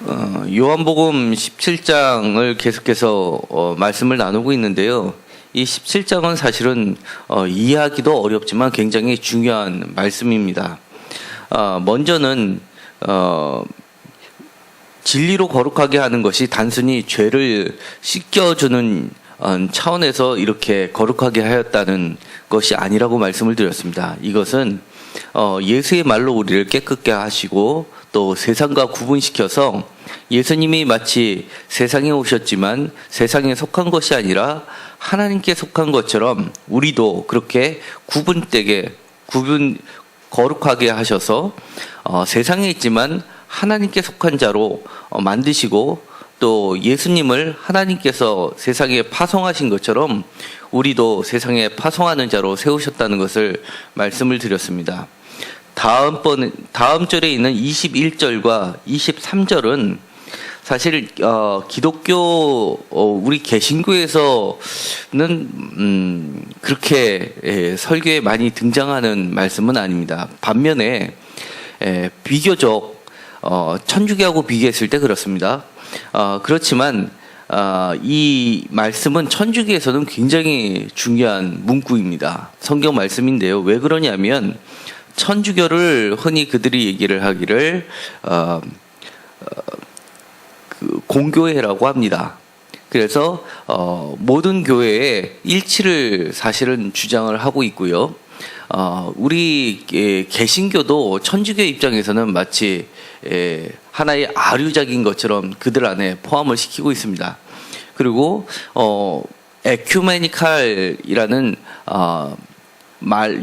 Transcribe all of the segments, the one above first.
요한복음 17장을 계속해서 말씀을 나누고 있는데요. 이 17장은 사실은 이해하기도 어렵지만 굉장히 중요한 말씀입니다. 먼저는 진리로 거룩하게 하는 것이 단순히 죄를 씻겨주는 차원에서 이렇게 거룩하게 하였다는 것이 아니라고 말씀을 드렸습니다. 이것은 예수의 말로 우리를 깨끗게 하시고 또 세상과 구분시켜서 예수님이 마치 세상에 오셨지만 세상에 속한 것이 아니라 하나님께 속한 것처럼 우리도 그렇게 거룩하게 하셔서 세상에 있지만 하나님께 속한 자로 만드시고 또 예수님을 하나님께서 세상에 파송하신 것처럼 우리도 세상에 파송하는 자로 세우셨다는 것을 말씀을 드렸습니다. 다음 절에 있는 21절과 23절은 사실 기독교 우리 개신교에서는 그렇게 설교에 많이 등장하는 말씀은 아닙니다. 반면에 비교적 천주교하고 비교했을 때 그렇습니다. 그렇지만 이 말씀은 천주교에서는 굉장히 중요한 문구입니다. 성경 말씀인데요. 왜 그러냐면 천주교를 흔히 그들이 얘기를 하기를 공교회라고 합니다. 그래서 모든 교회에 일치를 사실은 주장을 하고 있고요. 우리 개신교도 천주교 입장에서는 마치 하나의 아류작인 것처럼 그들 안에 포함을 시키고 있습니다. 그리고 에큐메니칼이라는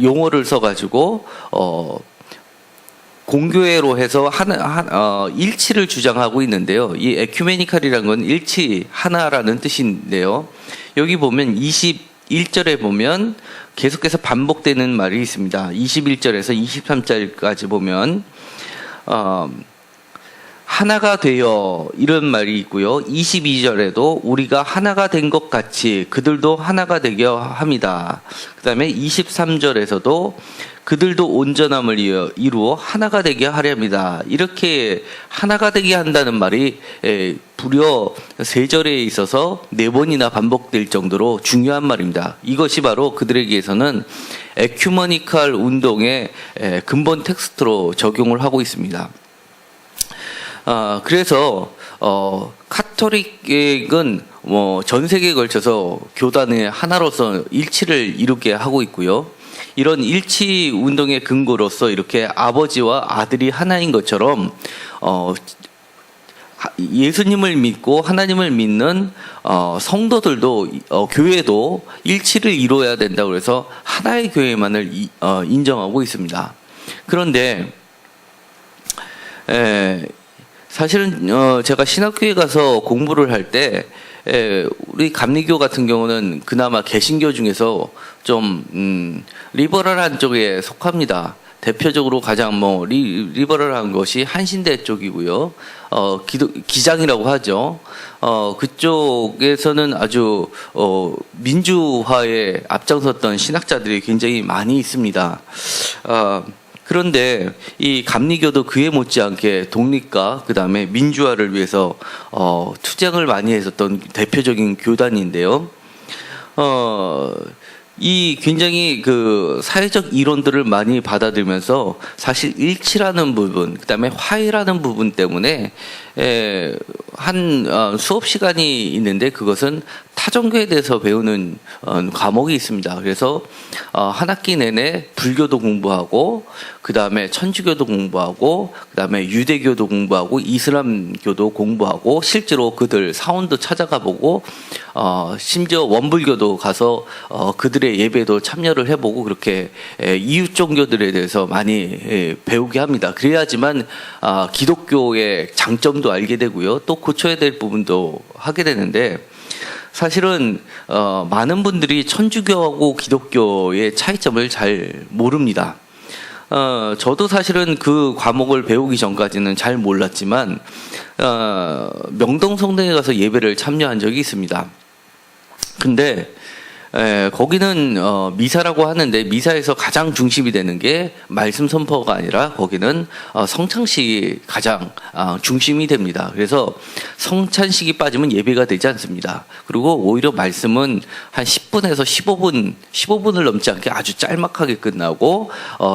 용어를 써가지고 공교회로 해서 일치를 주장하고 있는데요. 이 에큐메니칼이라는 건 일치, 하나라는 뜻인데요. 여기 보면 21절에 보면 계속해서 반복되는 말이 있습니다. 21절에서 23절까지 보면 하나가 되어 이런 말이 있고요. 22절에도 우리가 하나가 된 것 같이 그들도 하나가 되게 합니다. 그 다음에 23절에서도 그들도 온전함을 이루어 하나가 되게 하려 합니다. 이렇게 하나가 되게 한다는 말이 무려 3절에 있어서 4번이나 반복될 정도로 중요한 말입니다. 이것이 바로 그들에게서는 에큐머니칼 운동의 근본 텍스트로 적용을 하고 있습니다. 그래서 카톨릭은 전 세계에 걸쳐서 교단의 하나로서 일치를 이루게 하고 있고요. 이런 일치 운동의 근거로서 이렇게 아버지와 아들이 하나인 것처럼 예수님을 믿고 하나님을 믿는 성도들도 교회도 일치를 이루어야 된다고 해서 하나의 교회만을 인정하고 있습니다. 그런데 사실은 제가 신학교에 가서 공부를 할 때 우리 감리교 같은 경우는 그나마 개신교 중에서 좀 리버럴한 쪽에 속합니다. 대표적으로 가장 리버럴한 것이 한신대 쪽이고요. 기장이라고 하죠. 그쪽에서는 아주 민주화에 앞장섰던 신학자들이 굉장히 많이 있습니다. 그런데 이 감리교도 그에 못지않게 독립과 그 다음에 민주화를 위해서 투쟁을 많이 했었던 대표적인 교단인데요. 이 굉장히 그 사회적 이론들을 많이 받아들면서 사실 일치라는 부분, 그 다음에 화해라는 부분 때문에 한 수업 시간이 있는데 그것은 타종교에 대해서 배우는 과목이 있습니다. 그래서 한 학기 내내 불교도 공부하고 그 다음에 천주교도 공부하고 그 다음에 유대교도 공부하고 이슬람교도 공부하고 실제로 그들 사원도 찾아가 보고 심지어 원불교도 가서 그들의 예배도 참여를 해보고 그렇게 이웃 종교들에 대해서 많이 배우게 합니다. 그래야지만 기독교의 장점도 알게 되고요. 또 고쳐야 될 부분도 하게 되는데 사실은 많은 분들이 천주교하고 기독교의 차이점을 잘 모릅니다. 저도 사실은 그 과목을 배우기 전까지는 잘 몰랐지만 명동성당에 가서 예배를 참여한 적이 있습니다. 근데 거기는 미사라고 하는데 미사에서 가장 중심이 되는 게 말씀 선포가 아니라 거기는 성찬식이 가장 중심이 됩니다. 그래서 성찬식이 빠지면 예배가 되지 않습니다. 그리고 오히려 말씀은 한 10분에서 15분을 넘지 않게 아주 짤막하게 끝나고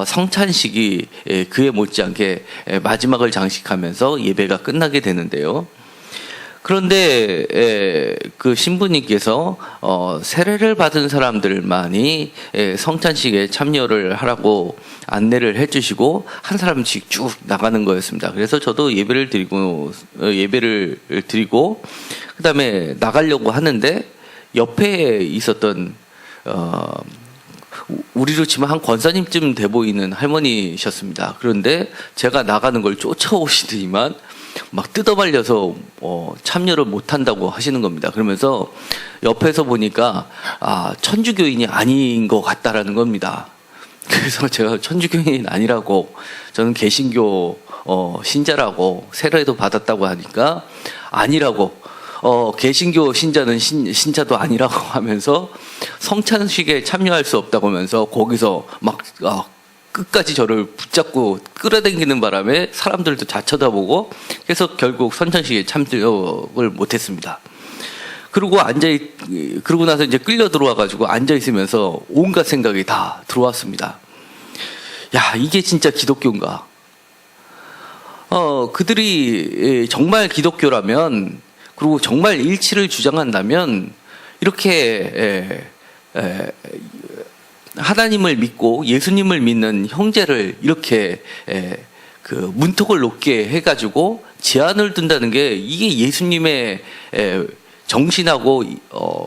성찬식이 그에 못지않게 마지막을 장식하면서 예배가 끝나게 되는데요. 그런데 그 신부님께서 세례를 받은 사람들만이 성찬식에 참여를 하라고 안내를 해주시고 한 사람씩 쭉 나가는 거였습니다. 그래서 저도 예배를 드리고 그다음에 나가려고 하는데 옆에 있었던 우리로 치면 한 권사님쯤 돼 보이는 할머니셨습니다. 그런데 제가 나가는 걸 쫓아오시더니만 막 뜯어말려서 참여를 못한다고 하시는 겁니다. 그러면서 옆에서 보니까 천주교인이 아닌 것 같다라는 겁니다. 그래서 제가 천주교인이 아니라고, 저는 개신교 신자라고, 세례도 받았다고 하니까 아니라고, 개신교 신자는 신자도 아니라고 하면서 성찬식에 참여할 수 없다고 하면서 거기서 막 끝까지 저를 붙잡고 끌어당기는 바람에 사람들도 다 쳐다보고, 그래서 결국 성찬식에 참석을 못했습니다. 그러고 나서 이제 끌려 들어와가지고 앉아 있으면서 온갖 생각이 다 들어왔습니다. 야, 이게 진짜 기독교인가? 그들이 정말 기독교라면, 그리고 정말 일치를 주장한다면 이렇게 하나님을 믿고 예수님을 믿는 형제를 이렇게 그 문턱을 높게 해가지고 제한을 둔다는 게, 이게 예수님의 정신하고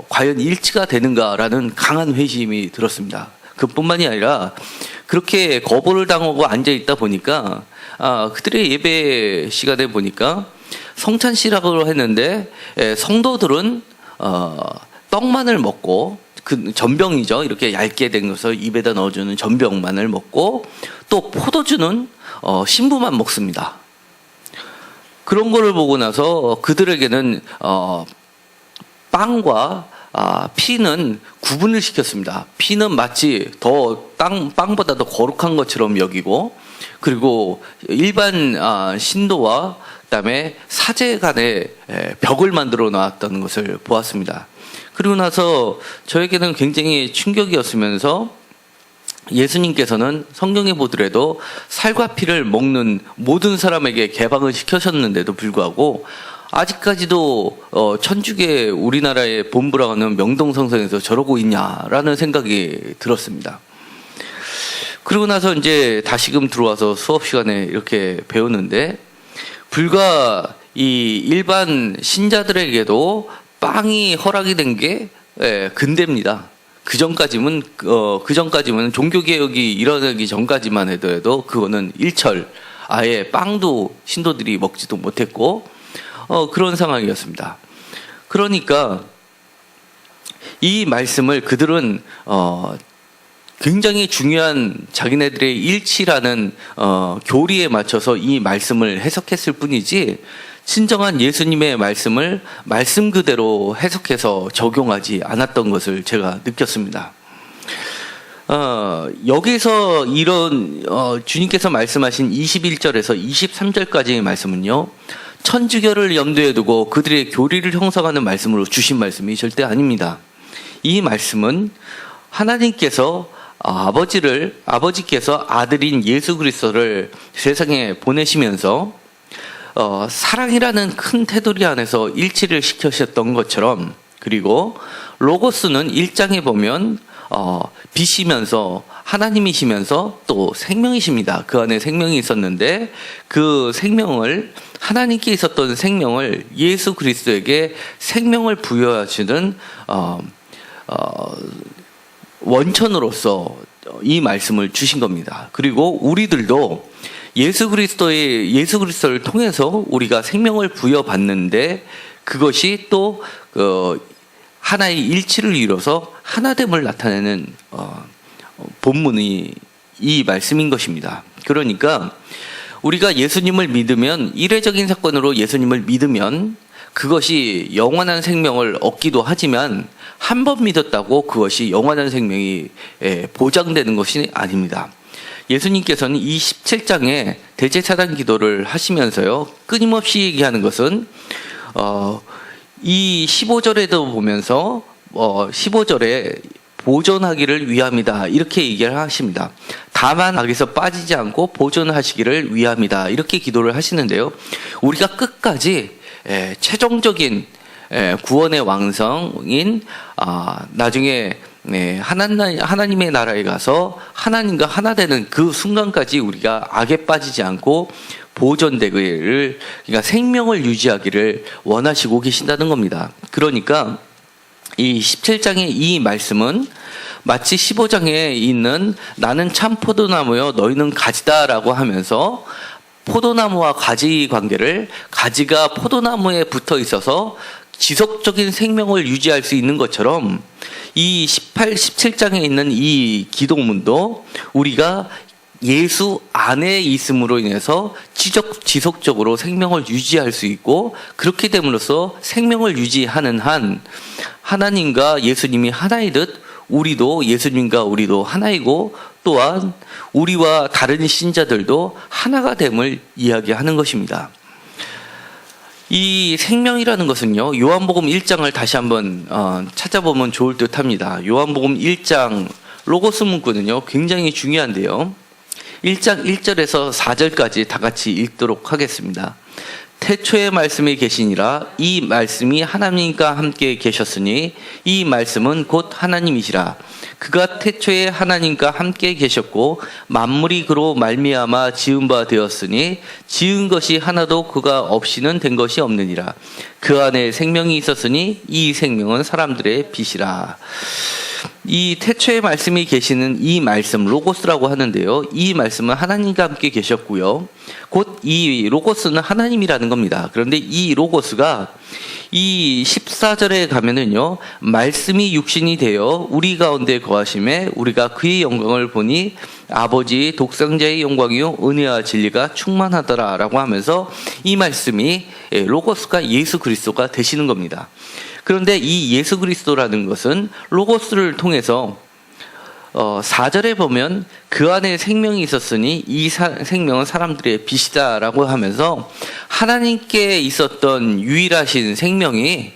과연 일치가 되는가라는 강한 회심이 들었습니다. 그뿐만이 아니라 그렇게 거부를 당하고 앉아 있다 보니까 그들의 예배 시간에 보니까 성찬식이라고 했는데 성도들은 떡만을 먹고, 그 전병이죠. 이렇게 얇게 된 것을 입에다 넣어주는 전병만을 먹고, 또 포도주는 신부만 먹습니다. 그런 거를 보고 나서 그들에게는 빵과 피는 구분을 시켰습니다. 피는 마치 빵보다 더 거룩한 것처럼 여기고, 그리고 일반 신도와 그다음에 사제 간의 벽을 만들어 놨다는 것을 보았습니다. 그리고 나서 저에게는 굉장히 충격이었으면서, 예수님께서는 성경에 보더라도 살과 피를 먹는 모든 사람에게 개방을 시키셨는데도 불구하고 아직까지도 천주교 우리나라의 본부라고 하는 명동성성에서 저러고 있냐라는 생각이 들었습니다. 그리고 나서 이제 다시금 들어와서 수업 시간에 이렇게 배우는데, 불과 이 일반 신자들에게도 빵이 허락이 된 게 근대입니다. 그 전까지는 종교개혁이 일어나기 전까지만 해도 그거는 일철 아예 빵도 신도들이 먹지도 못했고 그런 상황이었습니다. 그러니까 이 말씀을 그들은 굉장히 중요한 자기네들의 일치라는 교리에 맞춰서 이 말씀을 해석했을 뿐이지, 진정한 예수님의 말씀을 말씀 그대로 해석해서 적용하지 않았던 것을 제가 느꼈습니다. 여기서 이런 주님께서 말씀하신 21절에서 23절까지의 말씀은요, 천주교를 염두에 두고 그들의 교리를 형성하는 말씀으로 주신 말씀이 절대 아닙니다. 이 말씀은 하나님께서 아버지께서 아들인 예수 그리스도를 세상에 보내시면서 사랑이라는 큰 테두리 안에서 일치를 시키셨던 것처럼, 그리고 로고스는 1장에 보면 빛이면서 하나님이시면서 또 생명이십니다. 그 안에 생명이 있었는데 그 생명을, 하나님께 있었던 생명을 예수 그리스도에게 생명을 부여하시는 원천으로서 이 말씀을 주신 겁니다. 그리고 우리들도 예수 그리스도를 통해서 우리가 생명을 부여받는데, 그것이 또 하나의 일치를 이뤄서 하나됨을 나타내는 본문이 이 말씀인 것입니다. 그러니까 우리가 예수님을 믿으면, 이례적인 사건으로 예수님을 믿으면 그것이 영원한 생명을 얻기도 하지만, 한 번 믿었다고 그것이 영원한 생명이 보장되는 것이 아닙니다. 예수님께서는 이 17장에 대제사장 기도를 하시면서요, 끊임없이 얘기하는 것은 이 15절에도 보면서 15절에 보존하기를 위함이다 이렇게 얘기를 하십니다. 다만 악에서 빠지지 않고 보존하시기를 위함이다 이렇게 기도를 하시는데요. 우리가 끝까지 최종적인 구원의 왕성인 나중에 하나님의 나라에 가서 하나님과 하나 되는 그 순간까지 우리가 악에 빠지지 않고 보존되기를, 그러니까 생명을 유지하기를 원하시고 계신다는 겁니다. 그러니까 이 17장의 이 말씀은 마치 15장에 있는 나는 참 포도나무여 너희는 가지다라고 하면서 포도나무와 가지 관계를, 가지가 포도나무에 붙어 있어서 지속적인 생명을 유지할 수 있는 것처럼 이 18, 17장에 있는 이 기도문도 우리가 예수 안에 있음으로 인해서 지속적으로 생명을 유지할 수 있고, 그렇게 됨으로써 생명을 유지하는 한 하나님과 예수님이 하나이듯 우리도 예수님과 우리도 하나이고, 또한 우리와 다른 신자들도 하나가 됨을 이야기하는 것입니다. 이 생명이라는 것은요, 요한복음 1장을 다시 한번 찾아보면 좋을 듯 합니다. 요한복음 1장 로고스 문구는요 굉장히 중요한데요, 1장 1절에서 4절까지 다 같이 읽도록 하겠습니다. 태초에 말씀이 계시니라. 이 말씀이 하나님과 함께 계셨으니 이 말씀은 곧 하나님이시라. 그가 태초에 하나님과 함께 계셨고 만물이 그로 말미암아 지은 바 되었으니 지은 것이 하나도 그가 없이는 된 것이 없느니라. 그 안에 생명이 있었으니 이 생명은 사람들의 빛이라. 이 태초에 말씀이 계시는 이 말씀, 로고스라고 하는데요, 이 말씀은 하나님과 함께 계셨고요, 곧 이 로고스는 하나님이라는 겁니다. 그런데 이 로고스가 이 14절에 가면은요, 말씀이 육신이 되어 우리 가운데 거하심에 우리가 그의 영광을 보니 아버지 독생자의 영광이요 은혜와 진리가 충만하더라 라고 하면서 이 말씀이 로고스가 예수 그리스도가 되시는 겁니다. 그런데 이 예수 그리스도라는 것은 로고스를 통해서 4절에 보면 그 안에 생명이 있었으니 이 생명은 사람들의 빛이다라고 하면서 하나님께 있었던 유일하신 생명이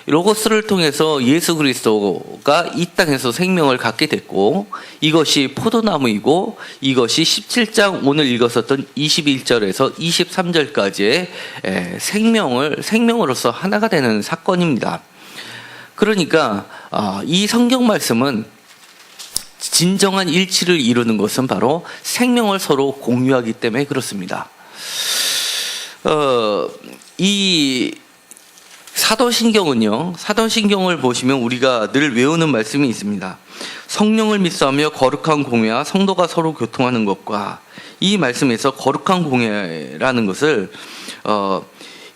로고스를 통해서 예수 그리스도가 이 땅에서 생명을 갖게 됐고, 이것이 포도나무이고 이것이 17장 오늘 읽었었던 21절에서 23절까지의 생명으로서 하나가 되는 사건입니다. 그러니까 이 성경 말씀은 진정한 일치를 이루는 것은 바로 생명을 서로 공유하기 때문에 그렇습니다. 이 사도신경은요, 사도신경을 보시면 우리가 늘 외우는 말씀이 있습니다. 성령을 믿사하며 거룩한 공회와 성도가 서로 교통하는 것과, 이 말씀에서 거룩한 공회라는 것을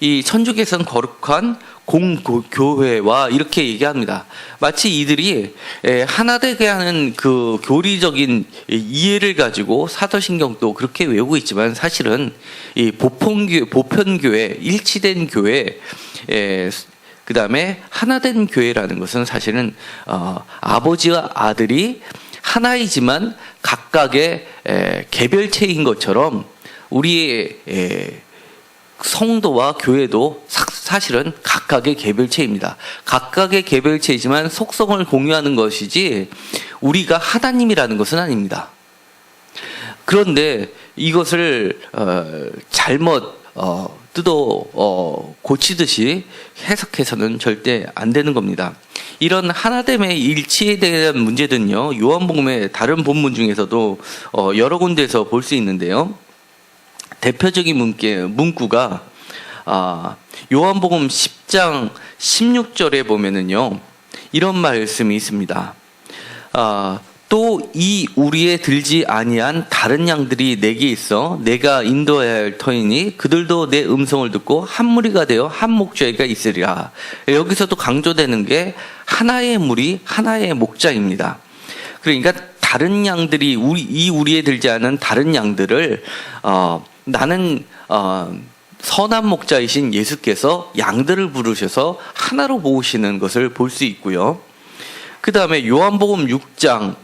이 천주교에서는 거룩한 공교회와 이렇게 얘기합니다. 마치 이들이 하나 되게 하는 그 교리적인 이해를 가지고 사도신경도 그렇게 외우고 있지만, 사실은 이 보편교회, 일치된 교회, 그 다음에 하나된 교회라는 것은 사실은 아버지와 아들이 하나이지만 각각의 개별체인 것처럼 우리의 성도와 교회도 사실은 각각의 개별체입니다. 각각의 개별체이지만 속성을 공유하는 것이지 우리가 하나님이라는 것은 아닙니다. 그런데 이것을 잘못 고치듯이 해석해서는 절대 안 되는 겁니다. 이런 하나됨의 일치에 대한 문제들은요, 요한복음의 다른 본문 중에서도 여러 군데에서 볼 수 있는데요, 대표적인 문구가 요한복음 10장 16절에 보면은요, 이런 말씀이 있습니다. 또 이 우리에 들지 아니한 다른 양들이 내게 있어 내가 인도해야 할 터이니 그들도 내 음성을 듣고 한 무리가 되어 한 목자가 있으리라. 여기서도 강조되는 게 하나의 무리, 하나의 목자입니다. 그러니까 다른 양들이 우리에 들지 않은 다른 양들을 나는 선한 목자이신 예수께서 양들을 부르셔서 하나로 모으시는 것을 볼 수 있고요. 그 다음에 요한복음 6장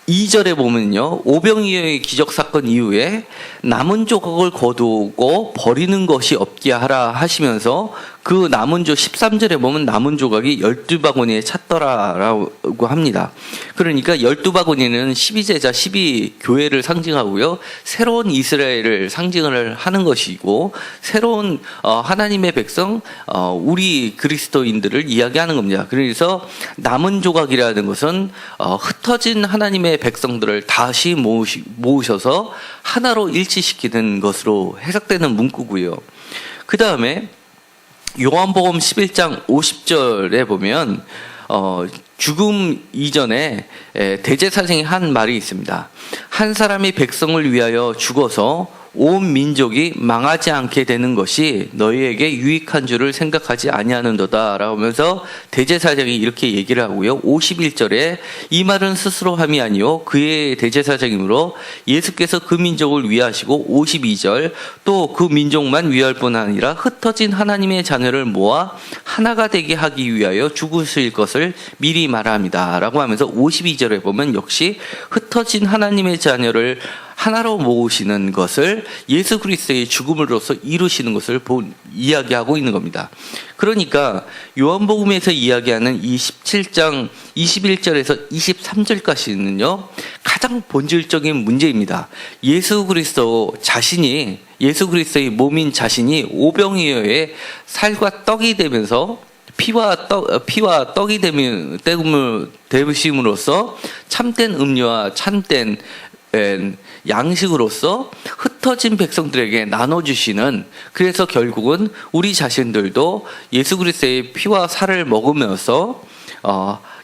12절에 보면요, 오병이어의 기적 사건 이후에 남은 조각을 거두고 버리는 것이 없게 하라 하시면서 그 남은 13절에 보면 남은 조각이 12바구니에 찼더라라고 합니다. 그러니까 12바구니는 12제자 12교회를 상징하고요, 새로운 이스라엘을 상징을 하는 것이고, 새로운 하나님의 백성, 우리 그리스도인들을 이야기하는 겁니다. 그래서 남은 조각이라는 것은 흩어진 하나님의 백성들을 다시 모으셔서 하나로 일치시키는 것으로 해석되는 문구고요. 그 다음에 요한복음 11장 50절에 보면 죽음 이전에 대제사장이 한 말이 있습니다. 한 사람이 백성을 위하여 죽어서 온 민족이 망하지 않게 되는 것이 너희에게 유익한 줄을 생각하지 아니하는도다 라고 하면서 대제사장이 이렇게 얘기를 하고요. 51절에 이 말은 스스로 함이 아니요 그의 대제사장이므로 예수께서 그 민족을 위하시고, 52절 또 그 민족만 위할 뿐 아니라 흩어진 하나님의 자녀를 모아 하나가 되게 하기 위하여 죽으실 것을 미리 말합니다 라고 하면서 52절에 보면 역시 흩어진 하나님의 자녀를 하나로 모으시는 것을 예수 그리스도의 죽음으로써 이루시는 것을 이야기하고 있는 겁니다. 그러니까 요한복음에서 이야기하는 이 17장 21절에서 23절까지는요, 가장 본질적인 문제입니다. 예수 그리스도의 몸인 자신이 오병이어의 살과 떡이 되면서 피와 떡이 되심으로써 참된 음료와 참된 양식으로서 흩어진 백성들에게 나눠주시는, 그래서 결국은 우리 자신들도 예수 그리스도의 피와 살을 먹으면서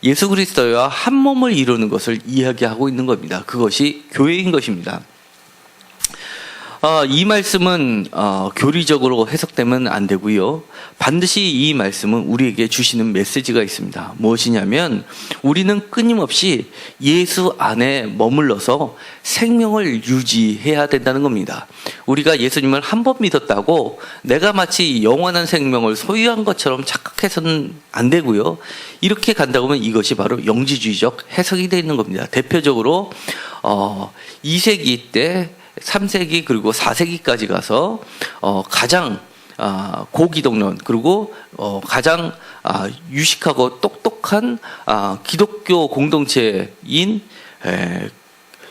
예수 그리스도와 한 몸을 이루는 것을 이야기하고 있는 겁니다. 그것이 교회인 것입니다. 이 말씀은 교리적으로 해석되면 안 되고요. 반드시 이 말씀은 우리에게 주시는 메시지가 있습니다. 무엇이냐면 우리는 끊임없이 예수 안에 머물러서 생명을 유지해야 된다는 겁니다. 우리가 예수님을 한 번 믿었다고 내가 마치 영원한 생명을 소유한 것처럼 착각해서는 안 되고요. 이렇게 간다고 하면 이것이 바로 영지주의적 해석이 되어 있는 겁니다. 대표적으로 2세기 때 3세기 그리고 4세기까지 가서 가장 고기독론, 그리고 가장 유식하고 똑똑한 기독교 공동체인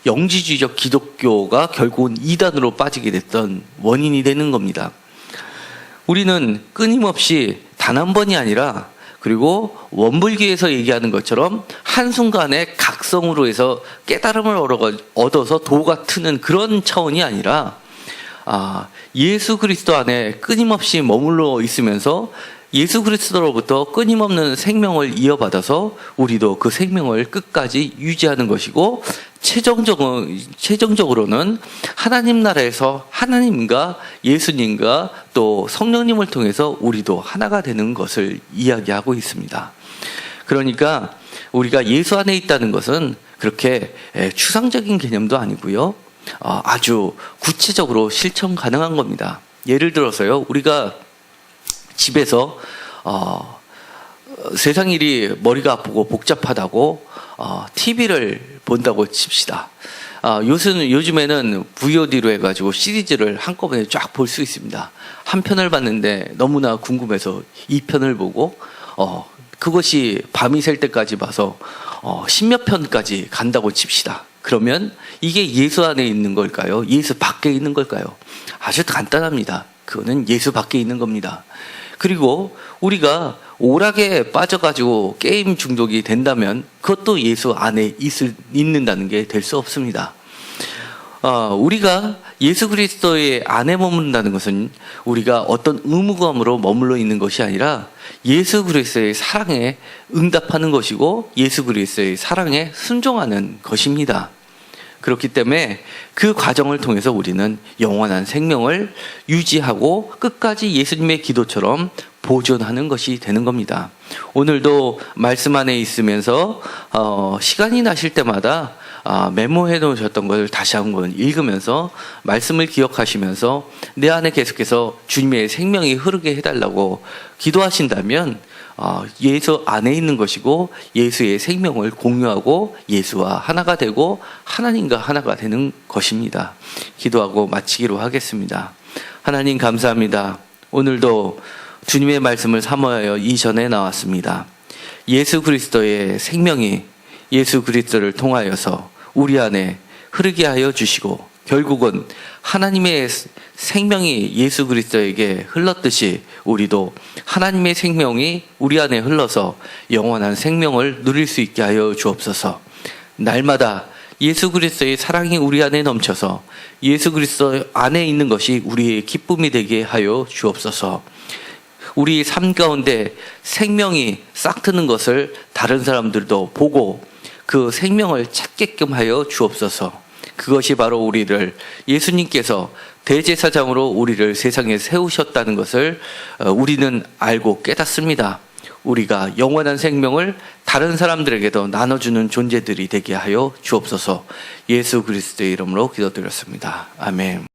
영지주의적 기독교가 결국은 이단으로 빠지게 됐던 원인이 되는 겁니다. 우리는 끊임없이 단 한 번이 아니라, 그리고 원불교에서 얘기하는 것처럼 한순간에 각성으로 해서 깨달음을 얻어서 도가 트는 그런 차원이 아니라, 예수 그리스도 안에 끊임없이 머물러 있으면서 예수 그리스도로부터 끊임없는 생명을 이어받아서 우리도 그 생명을 끝까지 유지하는 것이고, 최종적으로는 하나님 나라에서 하나님과 예수님과 또 성령님을 통해서 우리도 하나가 되는 것을 이야기하고 있습니다. 그러니까 우리가 예수 안에 있다는 것은 그렇게 추상적인 개념도 아니고요, 아주 구체적으로 실천 가능한 겁니다. 예를 들어서요, 우리가 집에서 세상 일이 머리가 아프고 복잡하다고 TV를 본다고 칩시다. 요즘에는 VOD로 해가지고 시리즈를 한꺼번에 쫙 볼 수 있습니다. 한 편을 봤는데 너무나 궁금해서 2편을 보고, 그것이 밤이 셀 때까지 봐서 10몇 편까지 간다고 칩시다. 그러면 이게 예수 안에 있는 걸까요? 예수 밖에 있는 걸까요? 아주 간단합니다. 그거는 예수 밖에 있는 겁니다. 그리고 우리가 오락에 빠져가지고 게임 중독이 된다면 그것도 예수 안에 있는다는 게 될 수 없습니다. 우리가 예수 그리스도의 안에 머문다는 것은 우리가 어떤 의무감으로 머물러 있는 것이 아니라 예수 그리스도의 사랑에 응답하는 것이고, 예수 그리스도의 사랑에 순종하는 것입니다. 그렇기 때문에 그 과정을 통해서 우리는 영원한 생명을 유지하고 끝까지 예수님의 기도처럼 보존하는 것이 되는 겁니다. 오늘도 말씀 안에 있으면서 시간이 나실 때마다 메모해 놓으셨던 걸 다시 한번 읽으면서 말씀을 기억하시면서 내 안에 계속해서 주님의 생명이 흐르게 해달라고 기도하신다면 예수 안에 있는 것이고 예수의 생명을 공유하고 예수와 하나가 되고 하나님과 하나가 되는 것입니다. 기도하고 마치기로 하겠습니다. 하나님 감사합니다. 오늘도 주님의 말씀을 사모하여 이 전에 나왔습니다. 예수 그리스도의 생명이 예수 그리스도를 통하여서 우리 안에 흐르게 하여 주시고 결국은 하나님의 생명이 예수 그리스도에게 흘렀듯이 우리도 하나님의 생명이 우리 안에 흘러서 영원한 생명을 누릴 수 있게 하여 주옵소서. 날마다 예수 그리스도의 사랑이 우리 안에 넘쳐서 예수 그리스도 안에 있는 것이 우리의 기쁨이 되게 하여 주옵소서. 우리 삶 가운데 생명이 싹트는 것을 다른 사람들도 보고 그 생명을 찾게끔 하여 주옵소서. 그것이 바로 우리를 예수님께서 대제사장으로 우리를 세상에 세우셨다는 것을 우리는 알고 깨닫습니다. 우리가 영원한 생명을 다른 사람들에게도 나눠주는 존재들이 되게 하여 주옵소서. 예수 그리스도의 이름으로 기도드렸습니다. 아멘.